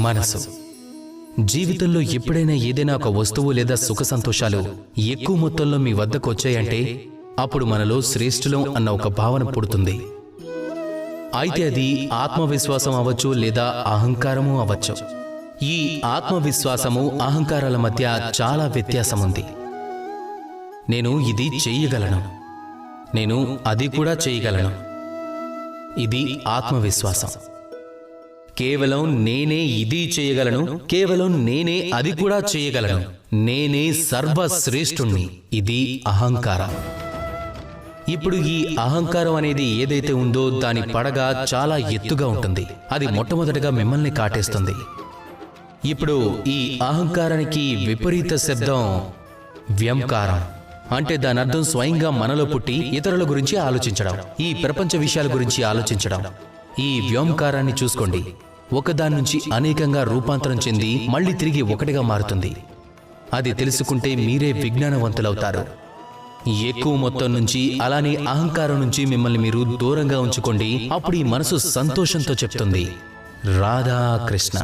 మనసు. జీవితంలో ఎప్పుడైనా ఏదైనా ఒక వస్తువు లేదా సుఖ సంతోషాలు ఎక్కువ మొత్తంలో మీ వద్దకు వచ్చాయంటే అప్పుడు మనలో శ్రేష్ఠులం అన్న ఒక భావన పుడుతుంది. అయితే అది ఆత్మవిశ్వాసం అవ్వచ్చు లేదా అహంకారము అవ్వచ్చు. ఈ ఆత్మవిశ్వాసము అహంకారాల మధ్య చాలా వ్యత్యాసం ఉంది. నేను ఇది చేయగలను, నేను అది కూడా చేయగలను. ఇది ఆత్మవిశ్వాసం. కేవలం నేనే ఇది చేయగలను, కేవలం నేనే అది కూడా చేయగలను, నేనే సర్వశ్రేష్ఠుణ్ణి. ఇది అహంకారం. ఇప్పుడు ఈ అహంకారం అనేది ఏదైతే ఉందో దాని పడగ చాలా ఎత్తుగా ఉంటుంది. అది మొట్టమొదటగా మిమ్మల్ని కాటేస్తుంది. ఇప్పుడు ఈ అహంకారానికి విపరీత శబ్దం వ్యంకారం. అంటే దాని అర్థం స్వయంగా మనలో పుట్టి ఇతరుల గురించి ఆలోచించడం, ఈ ప్రపంచ విషయాల గురించి ఆలోచించడం. ఈ వ్యోమకారాన్ని చూసుకోండి. ఒకదాని నుంచి అనేకంగా రూపాంతరం చెంది మళ్ళీ తిరిగి ఒకటిగా మారుతుంది. అది తెలుసుకుంటే మీరే విజ్ఞానవంతులవుతారు. ఎక్కువ మొత్తం నుంచి అలానే అహంకారం నుంచి మిమ్మల్ని మీరు దూరంగా ఉంచుకోండి. అప్పుడు ఈ మనసు సంతోషంతో చెప్తుంది, రాధా కృష్ణ.